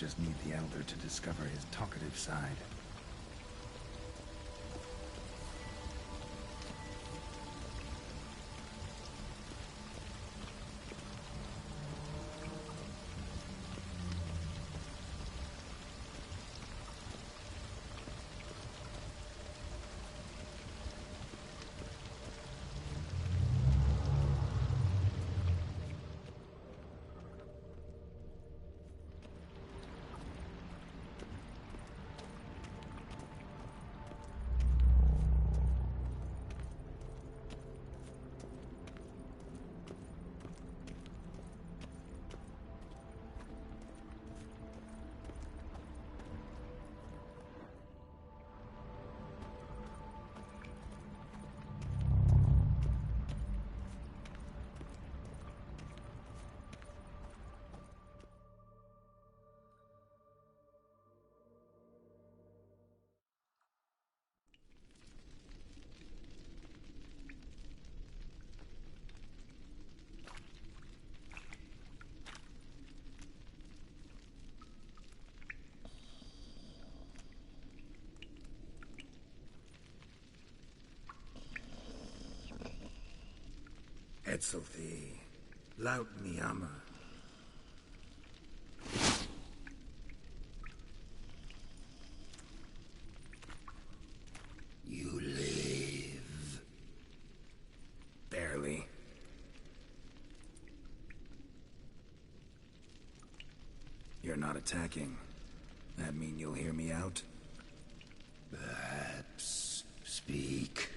just need the Elder to discover his talkative side. Etzelthi, laut miyama. You live. Barely. You're not attacking. That mean you'll hear me out? Perhaps. Speak.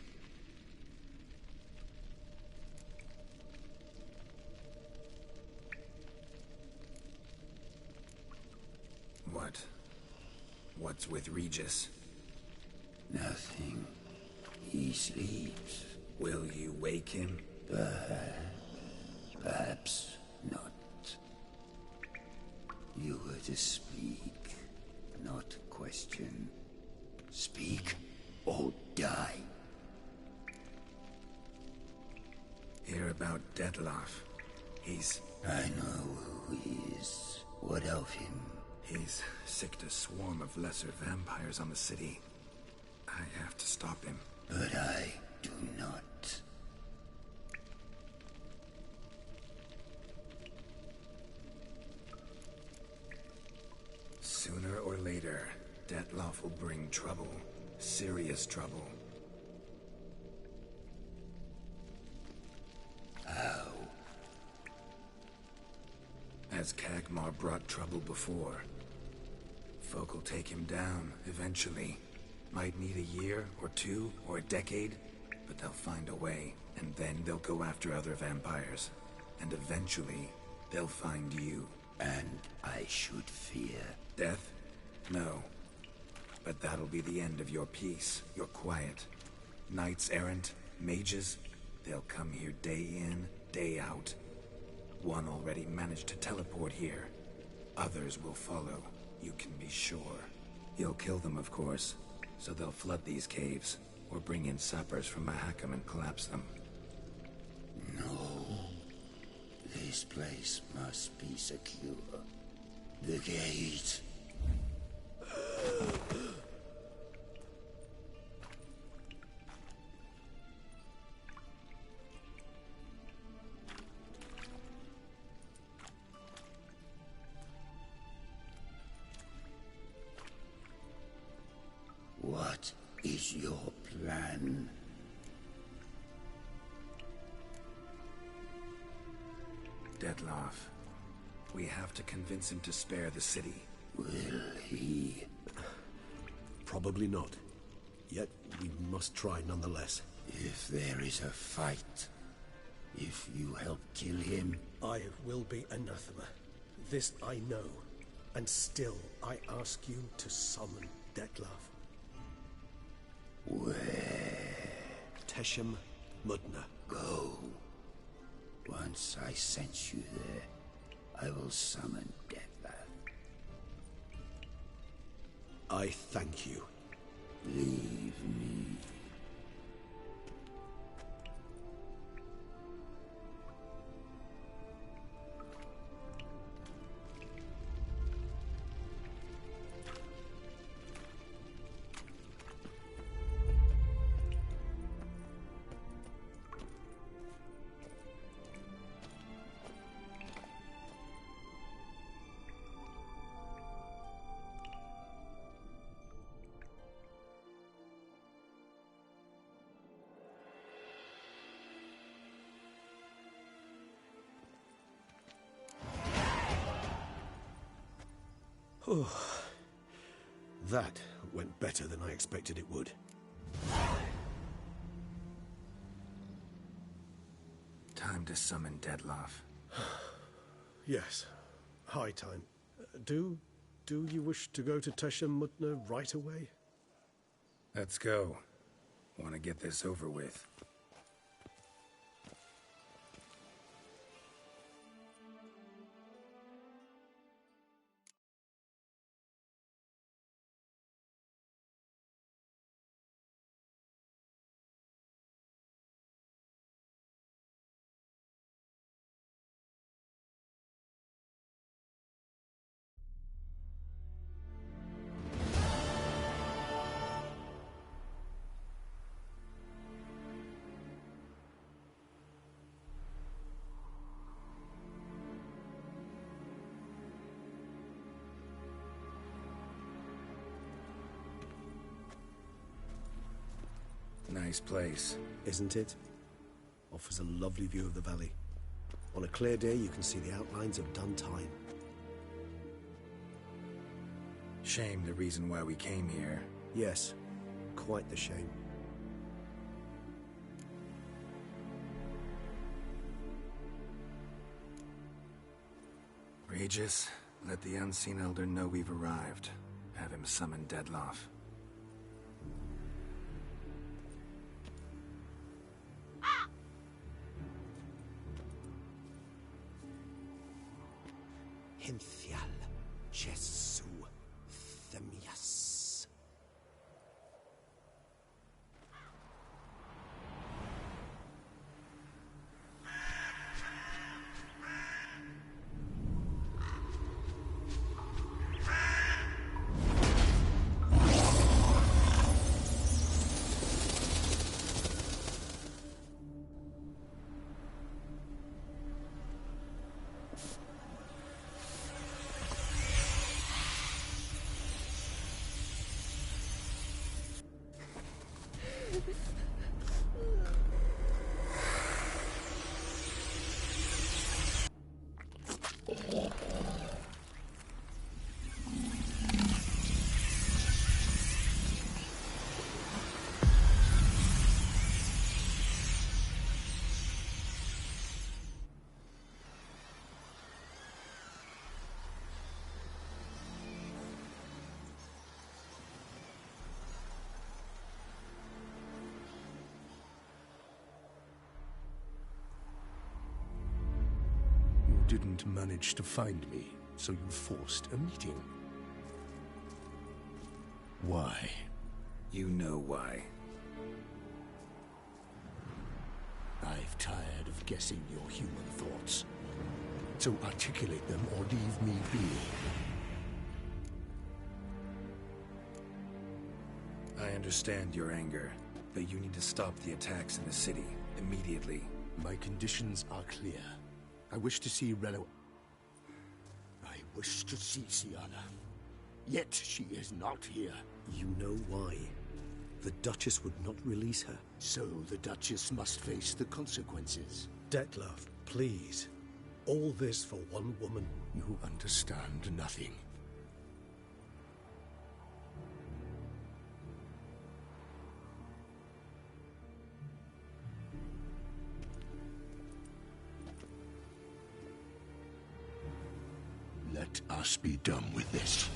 What's with Regis? Nothing. He sleeps. Will you wake him? Perhaps not. You were to speak, not question. Speak or die. Hear about Detloff. I know who he is. What of him? He's sicked a swarm of lesser vampires on the city. I have to stop him. But I do not. Sooner or later, Detloff will bring trouble. Serious trouble. How? As Kagmar brought trouble before. Folk will take him down, eventually. Might need a year, or two, or a decade, but they'll find a way, and then they'll go after other vampires. And eventually, they'll find you. And I should fear death? No. But that'll be the end of your peace, your quiet. Knights errant, mages, they'll come here day in, day out. One already managed to teleport here. Others will follow. You can be sure. You'll kill them, of course, so they'll flood these caves, or bring in sappers from Mahakam and collapse them. No. This place must be secure. The gate. What is your plan? Detloff. We have to convince him to spare the city. Will he? Probably not. Yet we must try nonetheless. If there is a fight, if you help kill him... I will be anathema. This I know. And still I ask you to summon Detloff. Where? Teshem Mudna. Go. Once I sense you there, I will summon Detloff. I thank you. Leave me. That went better than I expected it would. Time to summon Dettlaff. Yes, high time. Do you wish to go to Teshem Mutna right away? Let's go. Want to get this over with. Nice place. Isn't it? Offers a lovely view of the valley. On a clear day, you can see the outlines of done time. Shame the reason why we came here. Yes, quite the shame. Regis, let the Unseen Elder know we've arrived. Have him summon Dettlaff. Hinthial Jesu Themias. Didn't manage to find me, so you forced a meeting. Why? You know why. I've tired of guessing your human thoughts. So articulate them or leave me be. I understand your anger, but you need to stop the attacks in the city, immediately. My conditions are clear. I wish to see Relo... I wish to see Siana. Yet she is not here. You know why. The Duchess would not release her. So the Duchess must face the consequences. Dettlaff, please. All this for one woman. You understand nothing. Let us be done with this.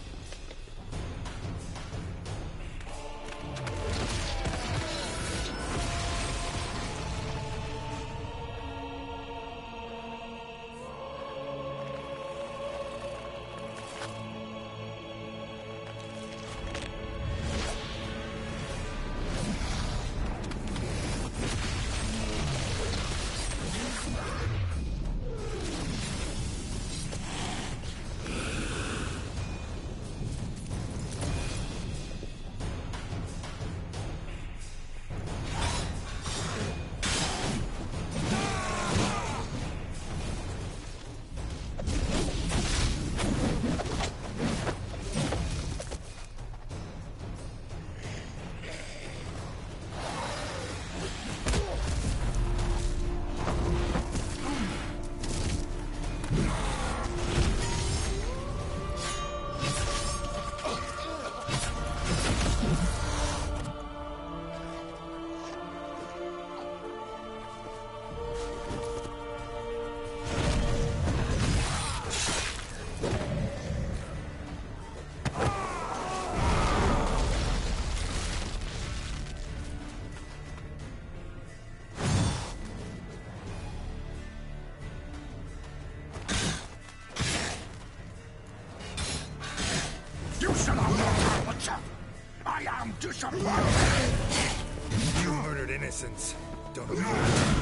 You murdered innocents. Don't approve.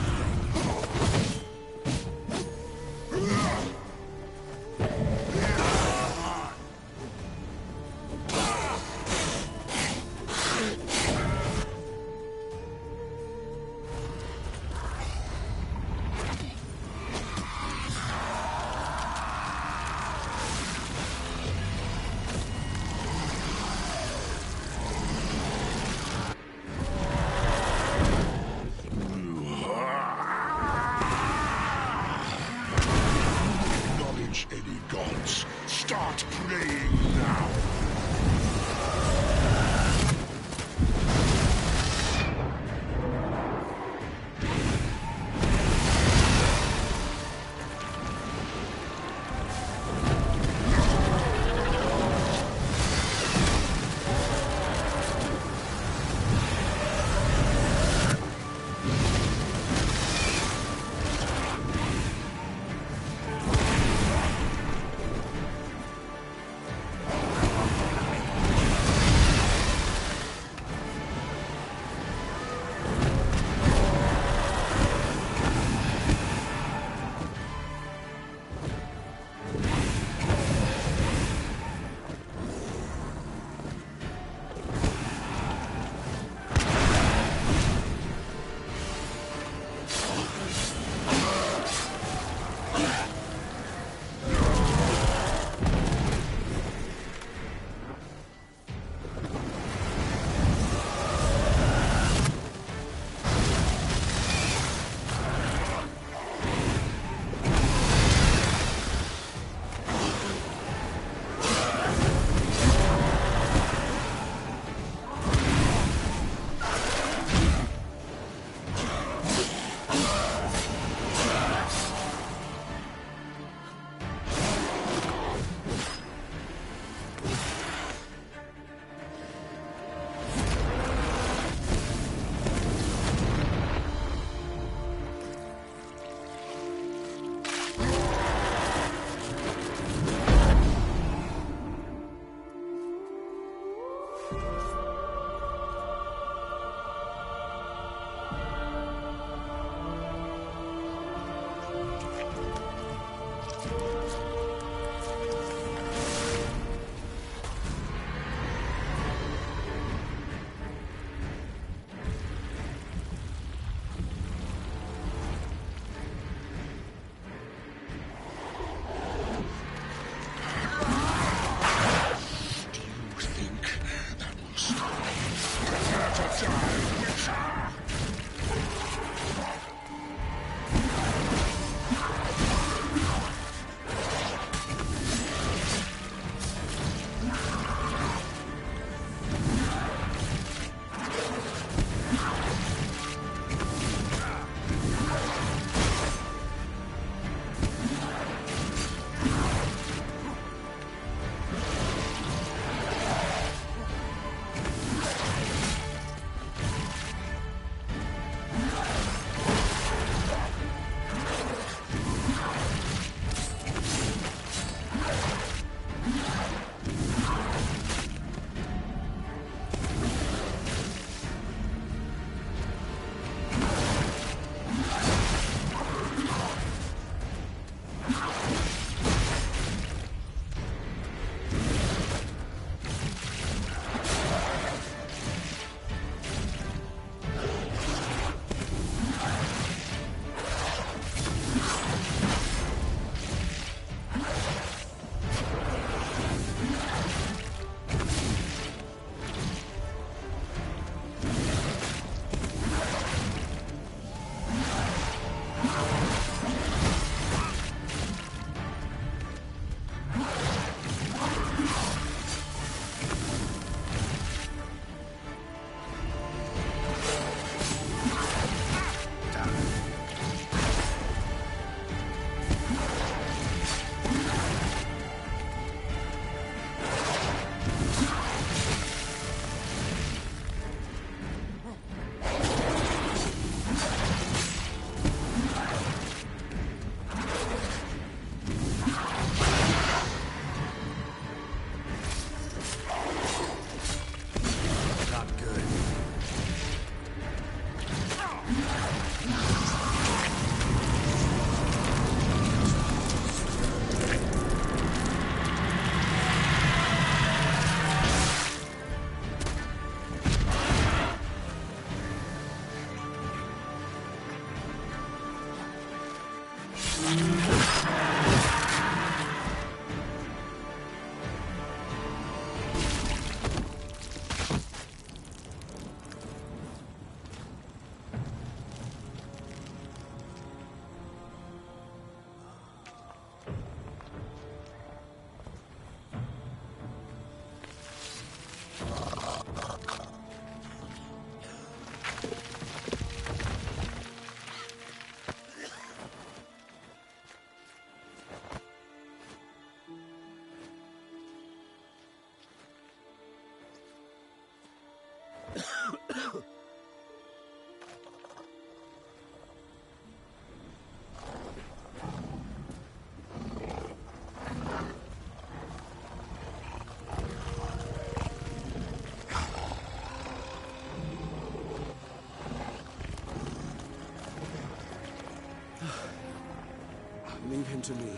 Leave him to me.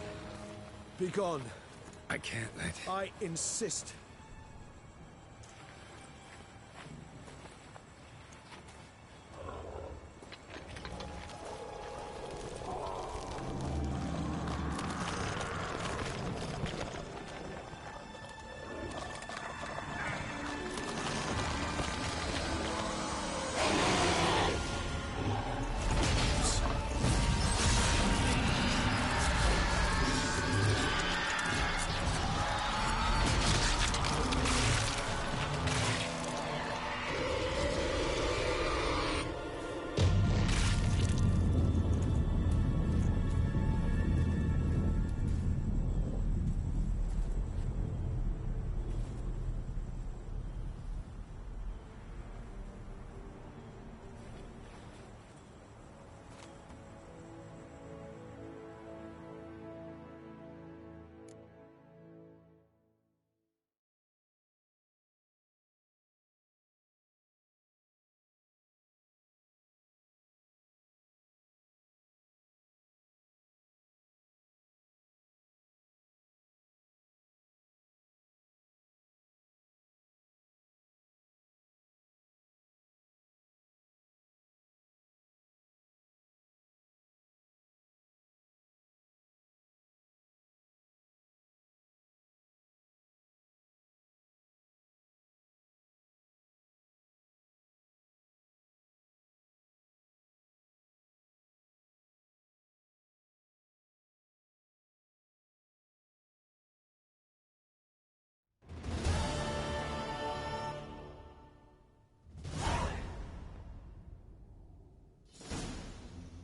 Be gone. I can't let... I insist.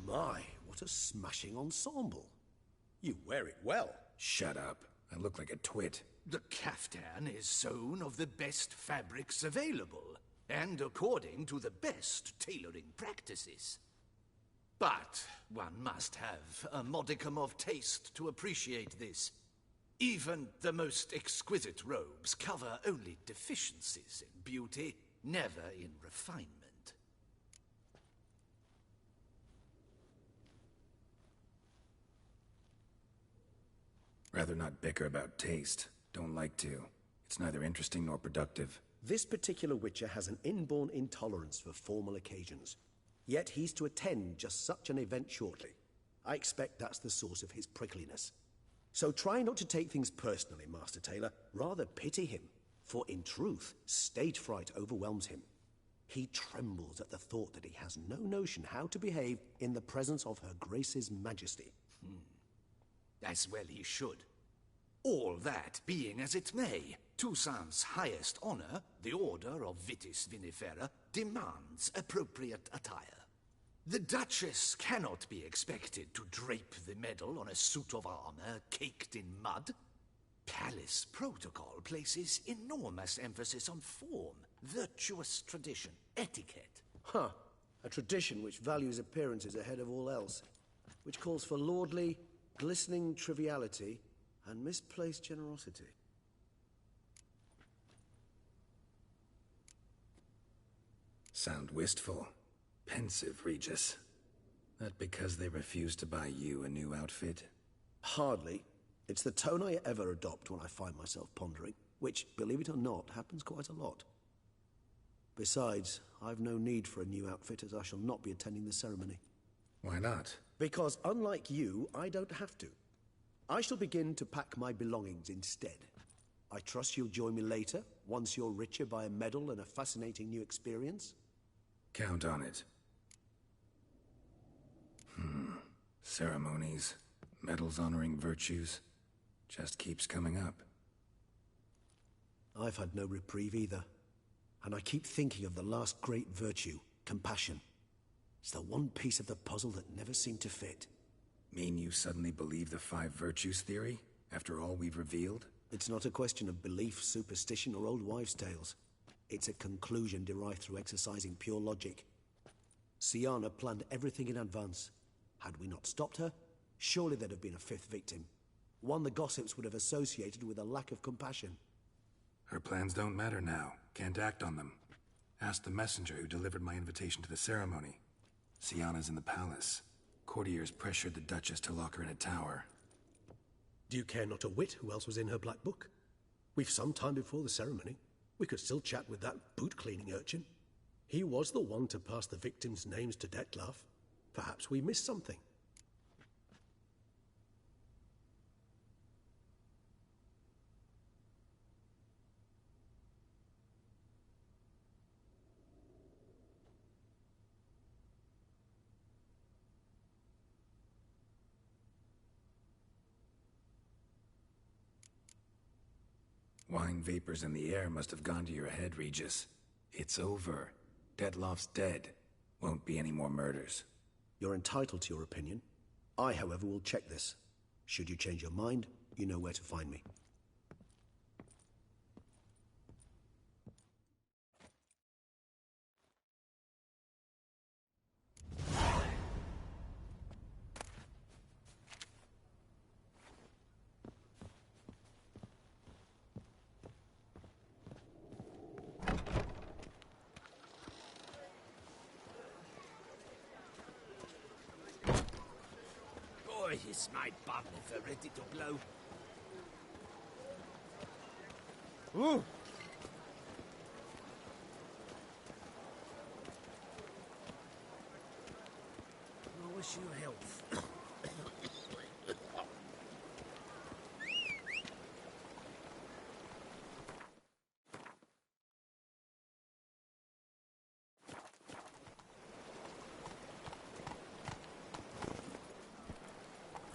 My, what a smashing ensemble. You wear it well. Shut up. I look like a twit. The caftan is sewn of the best fabrics available, and according to the best tailoring practices. But one must have a modicum of taste to appreciate this. Even the most exquisite robes cover only deficiencies in beauty, never in refinement. Rather not bicker about taste. Don't like to. It's neither interesting nor productive. This particular Witcher has an inborn intolerance for formal occasions. Yet he's to attend just such an event shortly. I expect that's the source of his prickliness. So try not to take things personally, Master Taylor. Rather pity him. For in truth, stage fright overwhelms him. He trembles at the thought that he has no notion how to behave in the presence of Her Grace's Majesty. As well he should. All that being as it may, Toussaint's highest honor, the Order of Vitis Vinifera, demands appropriate attire. The Duchess cannot be expected to drape the medal on a suit of armor caked in mud. Palace protocol places enormous emphasis on form, virtuous tradition, etiquette. Huh. A tradition which values appearances ahead of all else. Which calls for lordly, glistening triviality and misplaced generosity. Sound wistful. Pensive, Regis. That because they refuse to buy you a new outfit? Hardly. It's the tone I ever adopt when I find myself pondering, which, believe it or not, happens quite a lot. Besides, I've no need for a new outfit as I shall not be attending the ceremony. Why not? Because unlike you, I don't have to. I shall begin to pack my belongings instead. I trust you'll join me later, once you're richer by a medal and a fascinating new experience? Count on it. Ceremonies, medals honoring virtues, just keeps coming up. I've had no reprieve either. And I keep thinking of the last great virtue, compassion. It's the one piece of the puzzle that never seemed to fit. Mean you suddenly believe the 5 virtues theory, after all we've revealed? It's not a question of belief, superstition, or old wives' tales. It's a conclusion derived through exercising pure logic. Siana planned everything in advance. Had we not stopped her, surely there'd have been a 5th victim. One the gossips would have associated with a lack of compassion. Her plans don't matter now. Can't act on them. Ask the messenger who delivered my invitation to the ceremony. Siana's in the palace. Courtiers pressured the Duchess to lock her in a tower. Do you care not a whit who else was in her black book? We've some time before the ceremony. We could still chat with that boot-cleaning urchin. He was the one to pass the victims' names to Dettlaff. Perhaps we missed something. Wine vapors in the air must have gone to your head, Regis. It's over. Detloff's dead. Won't be any more murders. You're entitled to your opinion. I, however, will check this. Should you change your mind, you know where to find me. Boy, is my bum if they're ready to blow. Ooh! I wish you health.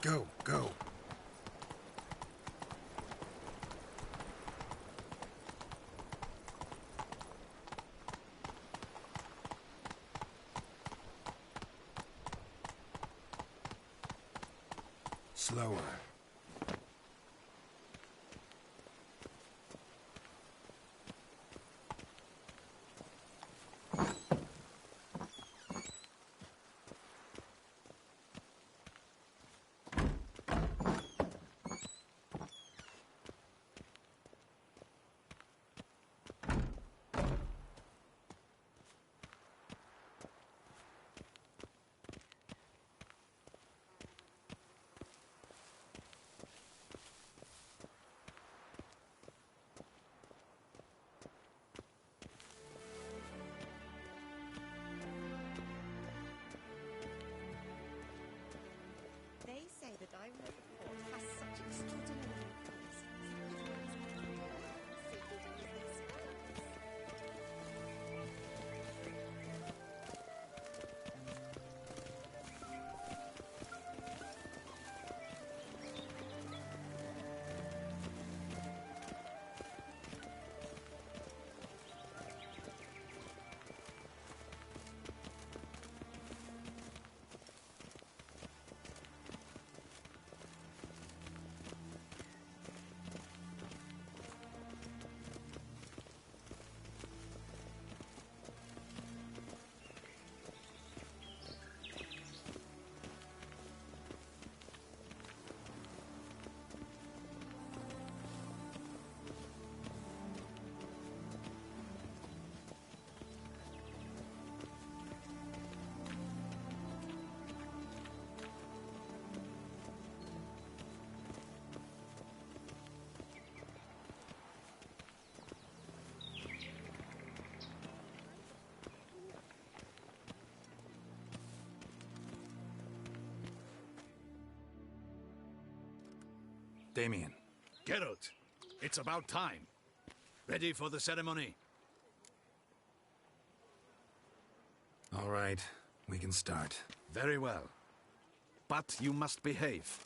Go, go. Slower. Damien. Geralt, it's about time. Ready for the ceremony? All right, we can start. Very well. But you must behave.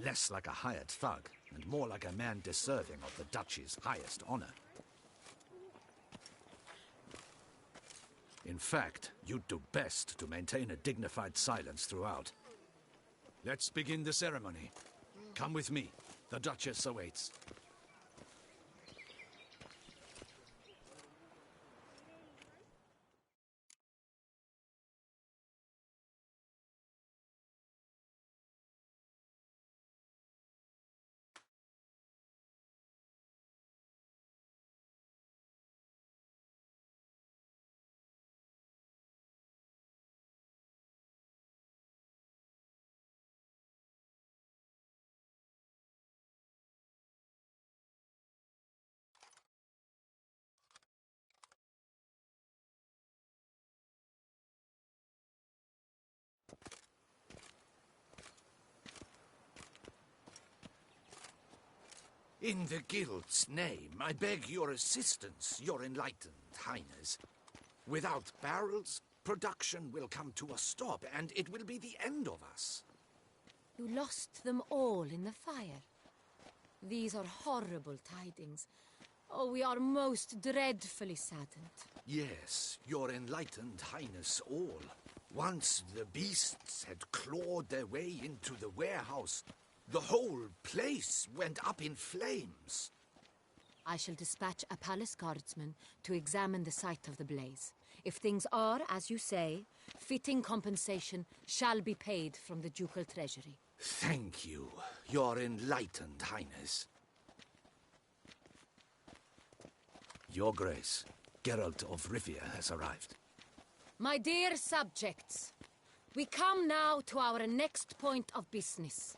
Less like a hired thug, and more like a man deserving of the Duchy's highest honor. In fact, you'd do best to maintain a dignified silence throughout. Let's begin the ceremony. Come with me. The Duchess awaits. In the Guild's name, I beg your assistance, your enlightened highness. Without barrels, production will come to a stop, and it will be the end of us. You lost them all in the fire. These are horrible tidings. Oh, we are most dreadfully saddened. Yes, your enlightened highness all. Once the beasts had clawed their way into the warehouse, the whole place went up in flames. I shall dispatch a palace guardsman to examine the site of the blaze. If things are, as you say, fitting compensation shall be paid from the ducal treasury. Thank you, your enlightened highness. Your Grace, Geralt of Rivia has arrived. My dear subjects, we come now to our next point of business.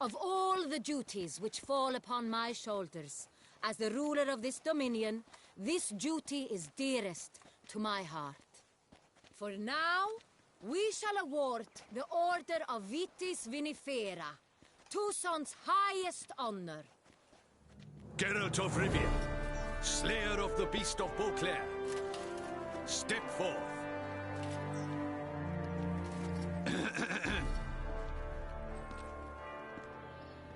Of all the duties which fall upon my shoulders, as the ruler of this dominion, this duty is dearest to my heart. For now, we shall award the Order of Vitis Vinifera, Toussaint's highest honor. Geralt of Rivia, slayer of the beast of Beauclair, step forth.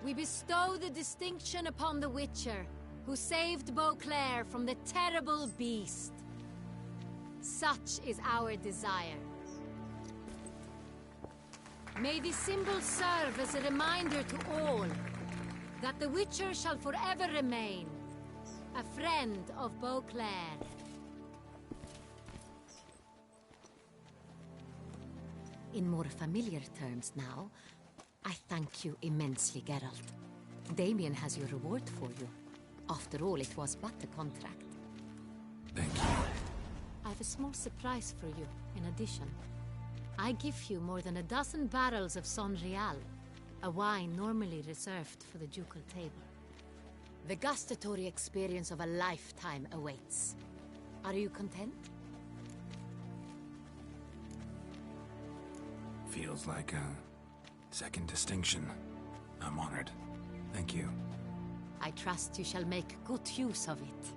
We bestow the distinction upon the Witcher, who saved Beauclair from the terrible beast. Such is our desire. May this symbol serve as a reminder to all that the Witcher shall forever remain a friend of Beauclair. In more familiar terms now, I thank you immensely, Geralt. Damien has your reward for you. After all, it was but a contract. Thank you. I have a small surprise for you, in addition. I give you more than a dozen barrels of Son Real, a wine normally reserved for the ducal table. The gustatory experience of a lifetime awaits. Are you content? Feels like a second distinction. I'm honored. Thank you. I trust you shall make good use of it.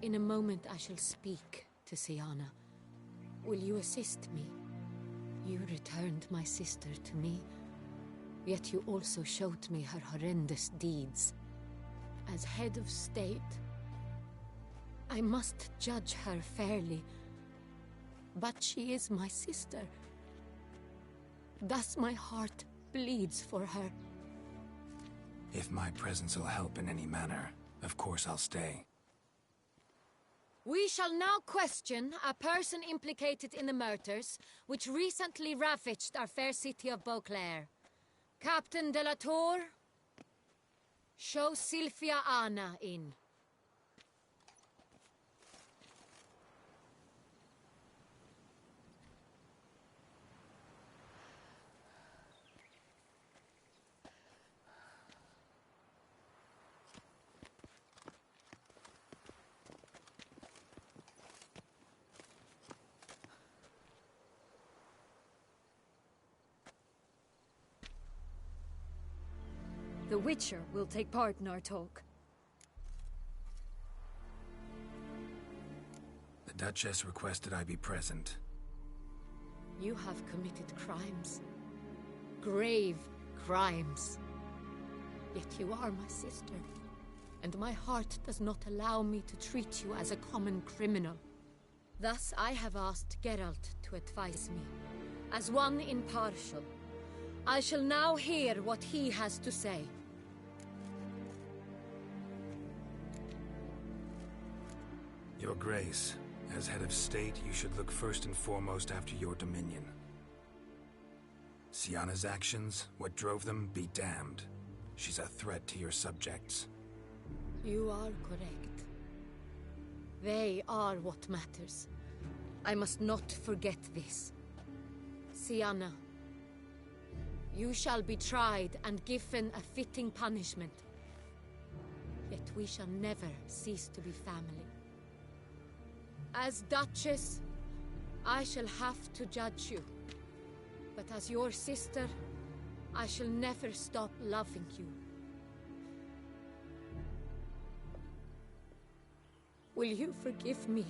In a moment I shall speak to Siana. Will you assist me? You returned my sister to me, yet you also showed me her horrendous deeds. As head of state, I must judge her fairly, but she is my sister. Thus my heart bleeds for her. If my presence will help in any manner, of course I'll stay. We shall now question a person implicated in the murders which recently ravaged our fair city of Beauclair. Captain de la Tour, show Sylvia Anna in. The Witcher will take part in our talk. The Duchess requested I be present. You have committed crimes. Grave crimes. Yet you are my sister, and my heart does not allow me to treat you as a common criminal. Thus I have asked Geralt to advise me. As one impartial, I shall now hear what he has to say. Your Grace, as head of state, you should look first and foremost after your dominion. Sienna's actions, what drove them, be damned. She's a threat to your subjects. You are correct. They are what matters. I must not forget this. Sienna, you shall be tried and given a fitting punishment. Yet we shall never cease to be family. As Duchess, I shall have to judge you. But as your sister, I shall never stop loving you. Will you forgive me?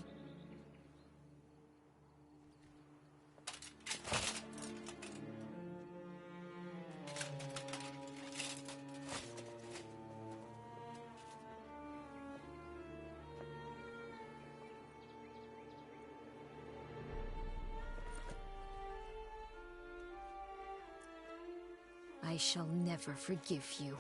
I shall never forgive you.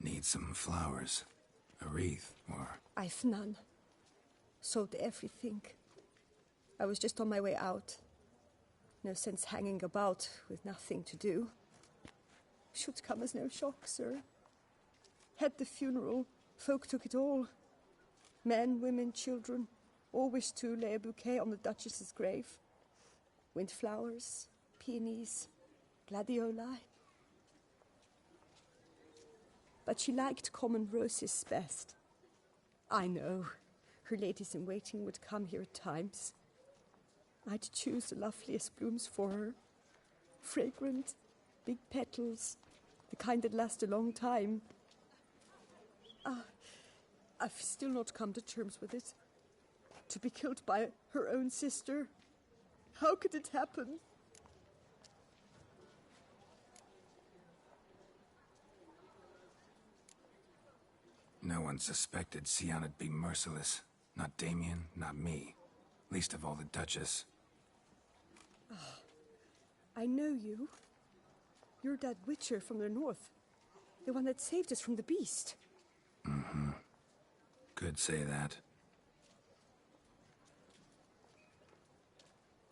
Need some flowers. A wreath, or... I've none. Sold everything. I was just on my way out. No sense hanging about with nothing to do. Should come as no shock, sir. Had the funeral, folk took it all. Men, women, children, all wished to lay a bouquet on the Duchess's grave. Windflowers, peonies, gladioli. But she liked common roses best. I know, her ladies-in-waiting would come here at times. I'd choose the loveliest blooms for her. Fragrant, big petals, the kind that last a long time. I've still not come to terms with it. To be killed by her own sister. How could it happen? No one suspected Sienna'd be merciless. Not Damien, not me. Least of all the Duchess. I know you. You're that Witcher from the north. The one that saved us from the beast. Mm-hmm. Could say that.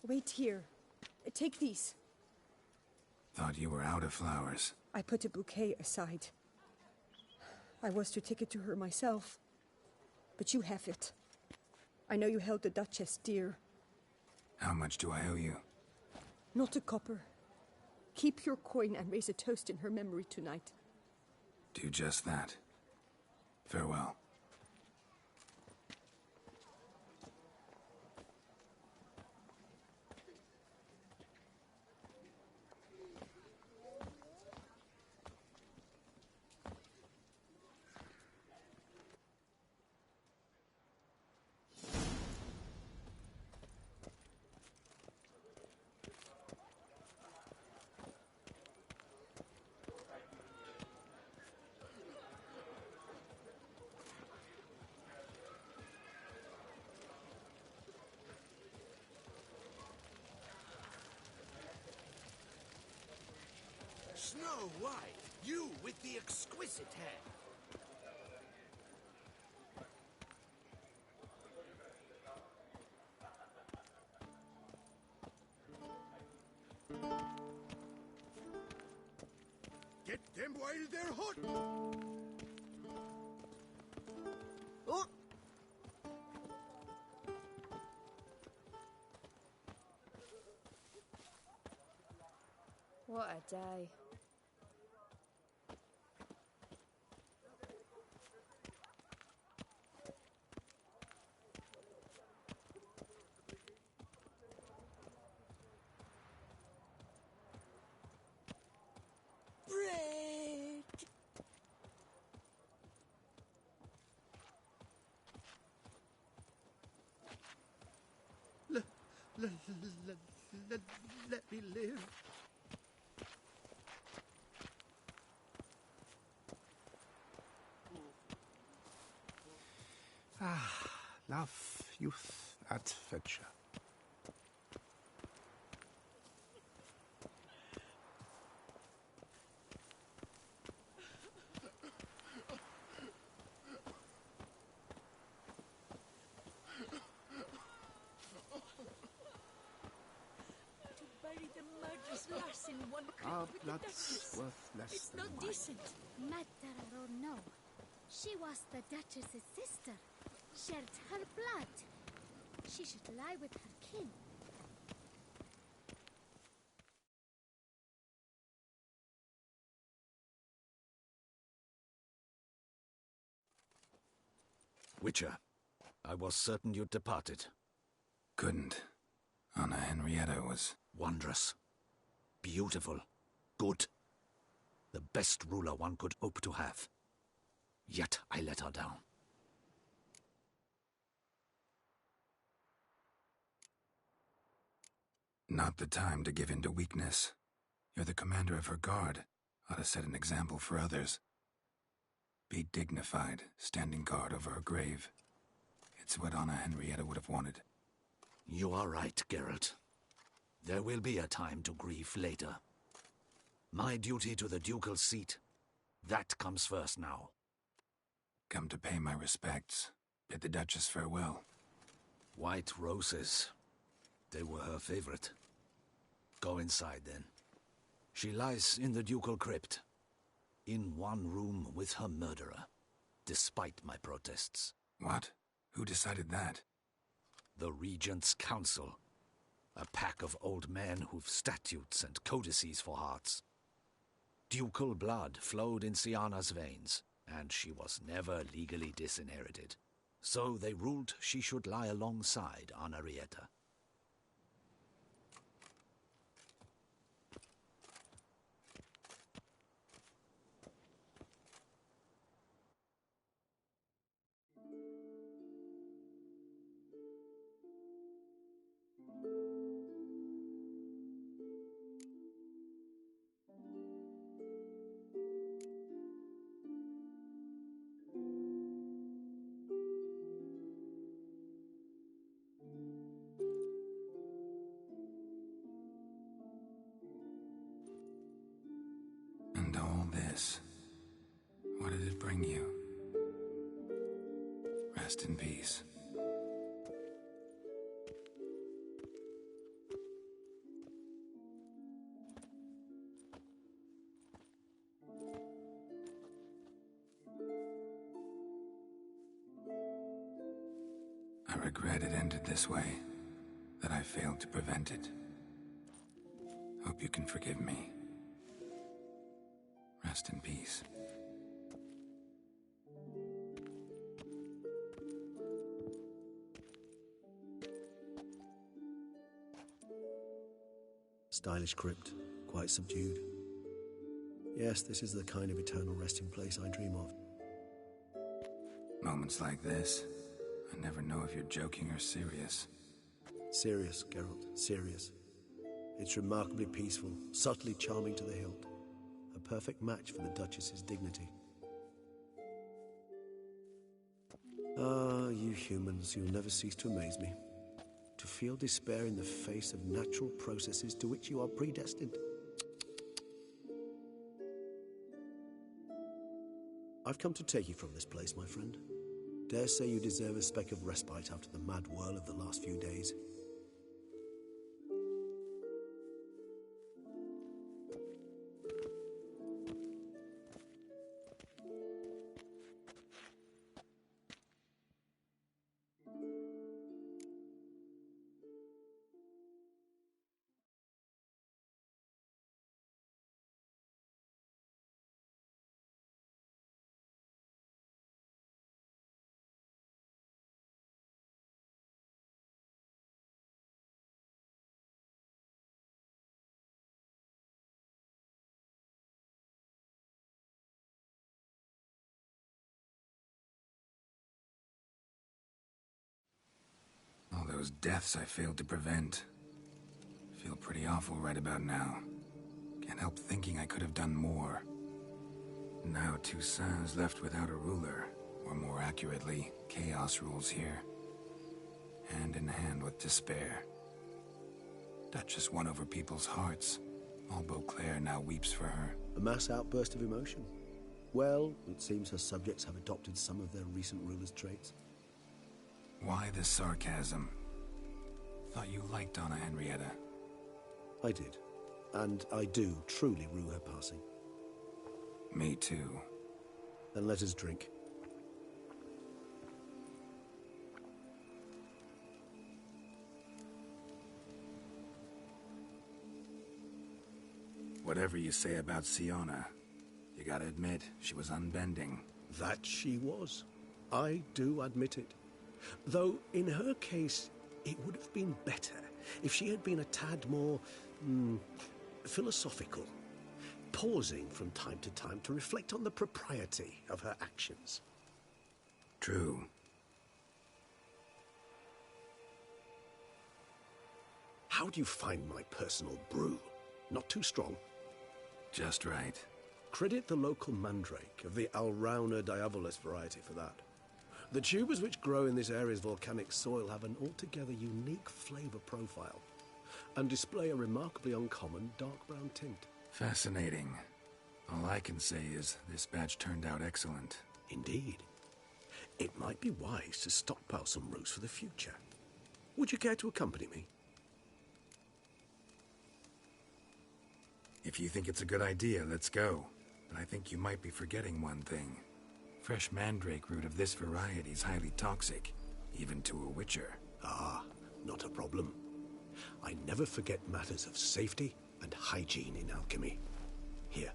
Wait here. Take these. Thought you were out of flowers. I put a bouquet aside. I was to take it to her myself. But you have it. I know you held the Duchess dear. How much do I owe you? Not a copper. Keep your coin and raise a toast in her memory tonight. Do just that. Farewell. Snow White, you with the exquisite hair. Get them while they're hot! Oh! What a day. Let me live. Love, youth, adventure. Bury the murderous lass in one crypt Our with the blood's Duchess. worth less It's than not wine. decent. Matter or no, she was the Duchess's sister. Shared her blood. She should lie with her king. Witcher, I was certain you'd departed. Couldn't. Anna Henrietta was... Wondrous. Beautiful. Good. The best ruler one could hope to have. Yet I let her down. Not the time to give in to weakness. You're the commander of her guard. Ought to set an example for others. Be dignified, standing guard over her grave. It's what Anna Henrietta would have wanted. You are right, Geralt. There will be a time to grieve later. My duty to the ducal seat, that comes first now. Come to pay my respects. Bid the Duchess farewell. White roses. They were her favorite. Go inside, then. She lies in the ducal crypt. In one room with her murderer. Despite my protests. What? Who decided that? The Regent's Council. A pack of old men who've statutes and codices for hearts. Ducal blood flowed in Syanna's veins, and she was never legally disinherited. So they ruled she should lie alongside Anarietta. And all this, what did it bring you? Rest in peace. I regret it ended this way, that I failed to prevent it. Hope you can forgive me. Rest in peace. Stylish crypt, quite subdued. Yes, this is the kind of eternal resting place I dream of. Moments like this, I never know if you're joking or serious. Serious, Geralt, serious. It's remarkably peaceful, subtly charming to the hilt. A perfect match for the Duchess's dignity. Ah, you humans, you'll never cease to amaze me. To feel despair in the face of natural processes to which you are predestined. I've come to take you from this place, my friend. Dare say you deserve a speck of respite after the mad whirl of the last few days. All those deaths I failed to prevent. Feel pretty awful right about now. Can't help thinking I could have done more. Now Toussaint's left without a ruler, or more accurately, chaos rules here. Hand in hand with despair. Duchess won over people's hearts. All Beauclair now weeps for her. A mass outburst of emotion. Well, it seems her subjects have adopted some of their recent ruler's traits. Why the sarcasm? Thought you liked Donna Henrietta. I did. And I do truly rue her passing. Me too. Then let us drink. Whatever you say about Siona, you gotta admit, she was unbending. That she was. I do admit it. Though, in her case, it would have been better if she had been a tad more, philosophical, pausing from time to time to reflect on the propriety of her actions. True. How do you find my personal brew? Not too strong? Just right. Credit the local mandrake of the Alrauna diabolus variety for that. The tubers which grow in this area's volcanic soil have an altogether unique flavor profile and display a remarkably uncommon dark brown tint. Fascinating. All I can say is this batch turned out excellent. Indeed. It might be wise to stockpile some roots for the future. Would you care to accompany me? If you think it's a good idea, let's go. But I think you might be forgetting one thing. Fresh mandrake root of this variety is highly toxic, even to a witcher. Ah, not a problem. I never forget matters of safety and hygiene in alchemy. Here,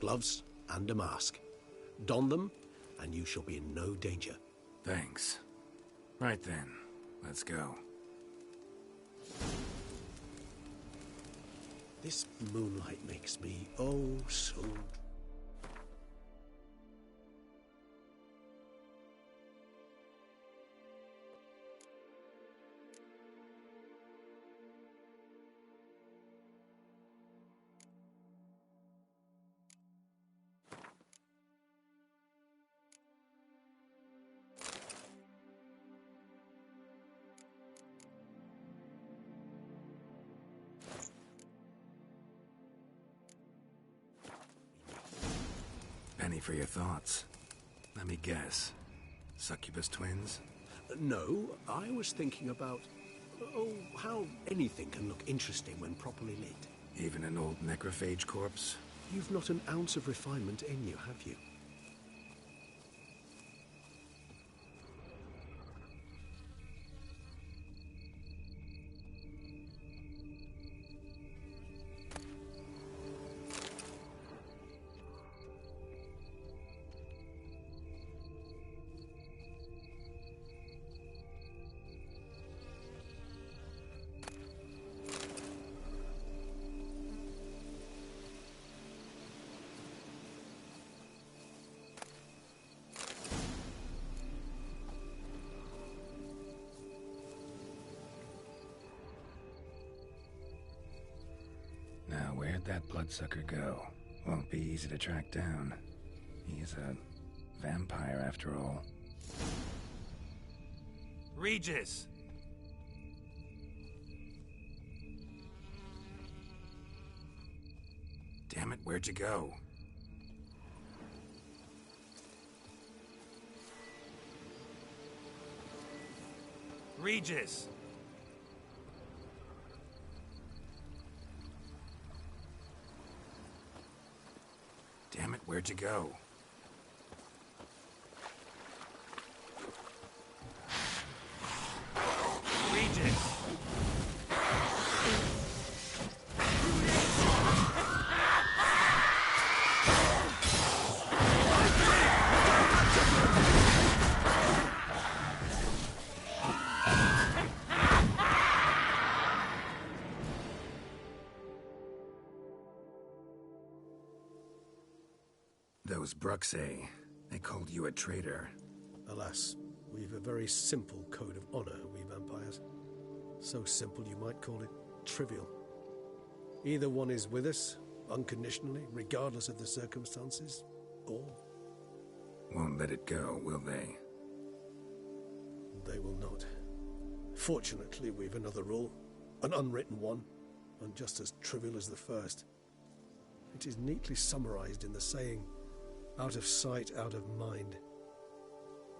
gloves and a mask. Don them, and you shall be in no danger. Thanks. Right then, let's go. This moonlight makes me oh so... Penny for your thoughts. Let me guess. Succubus twins? No, I was thinking about... oh, how anything can look interesting when properly lit. Even an old necrophage corpse? You've not an ounce of refinement in you, have you? Where'd that bloodsucker go? Won't be easy to track down. He's a vampire after all. Regis! Damn it, where'd you go? Regis! Damn it, where'd you go? Regis! Those Bruxay, they called you a traitor. Alas, we've a very simple code of honor, we vampires. So simple you might call it trivial. Either one is with us, unconditionally, regardless of the circumstances, or... Won't let it go, will they? They will not. Fortunately, we've another rule, an unwritten one, and just as trivial as the first. It is neatly summarized in the saying, out of sight, out of mind.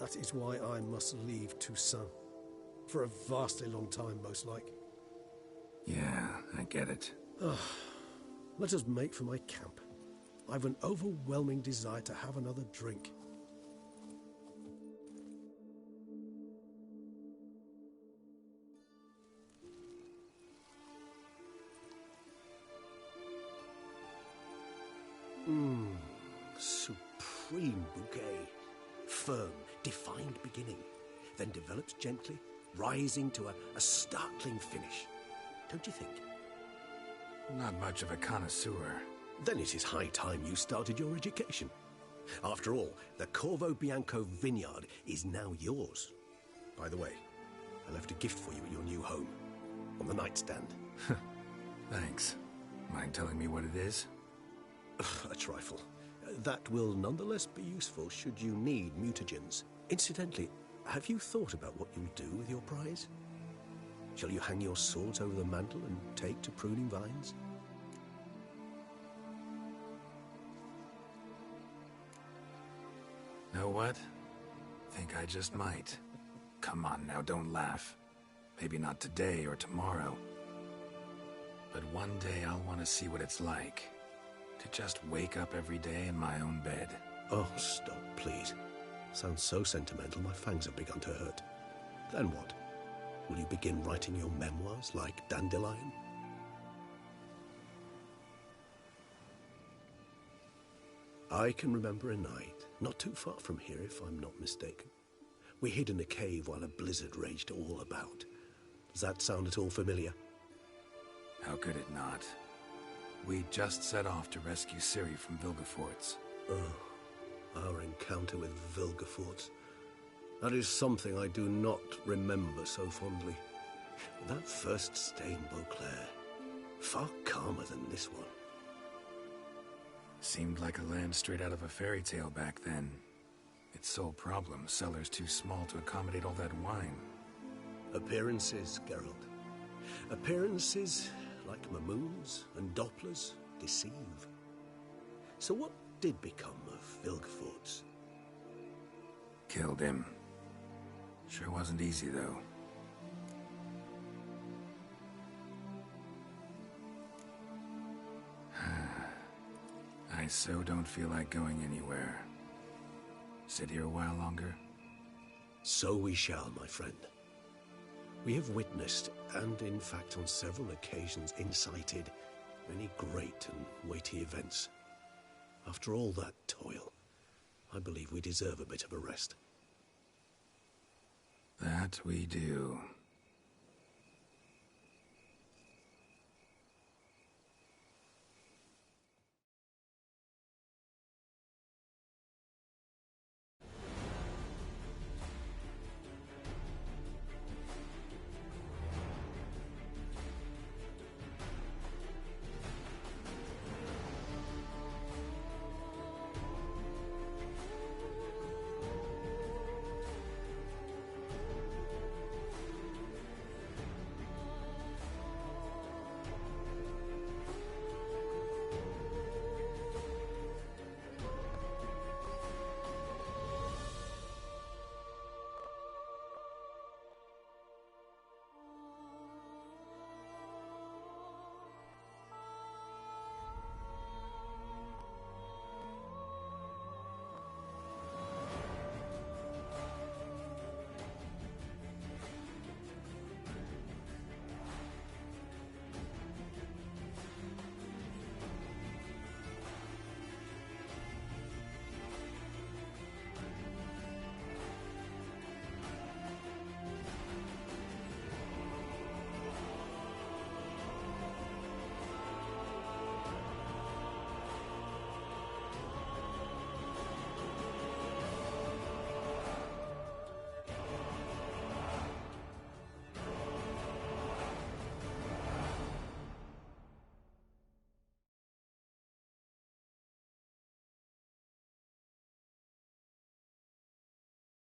That is why I must leave Toussaint. For a vastly long time, most like. Yeah, I get it. Let us make for my camp. I've an overwhelming desire to have another drink. Supreme bouquet. Firm, defined beginning, then develops gently, rising to a startling finish. Don't you think? Not much of a connoisseur. Then it is high time you started your education. After all, the Corvo Bianco vineyard is now yours. By the way, I left a gift for you at your new home, on the nightstand. Thanks. Mind telling me what it is? A trifle. That will nonetheless be useful should you need mutagens. Incidentally, have you thought about what you'll do with your prize? Shall you hang your swords over the mantle and take to pruning vines? Know what? Think I just might. Come on now, don't laugh. Maybe not today or tomorrow. But one day I'll want to see what it's like. To just wake up every day in my own bed. Oh, stop, please. Sounds so sentimental, my fangs have begun to hurt. Then what? Will you begin writing your memoirs like Dandelion? I can remember a night, not too far from here if I'm not mistaken. We hid in a cave while a blizzard raged all about. Does that sound at all familiar? How could it not? We just set off to rescue Ciri from Vilgefortz. Oh, our encounter with Vilgefortz. That is something I do not remember so fondly. That first stay in Beauclair, far calmer than this one. Seemed like a land straight out of a fairy tale back then. Its sole problem, cellars too small to accommodate all that wine. Appearances, Geralt. Appearances, like Mamoons and Dopplers, deceive. So what did become of Vilgefortz? Killed him. Sure wasn't easy, though. I so don't feel like going anywhere. Sit here a while longer? So we shall, my friend. We have witnessed, and in fact on several occasions incited, many great and weighty events. After all that toil, I believe we deserve a bit of a rest. That we do.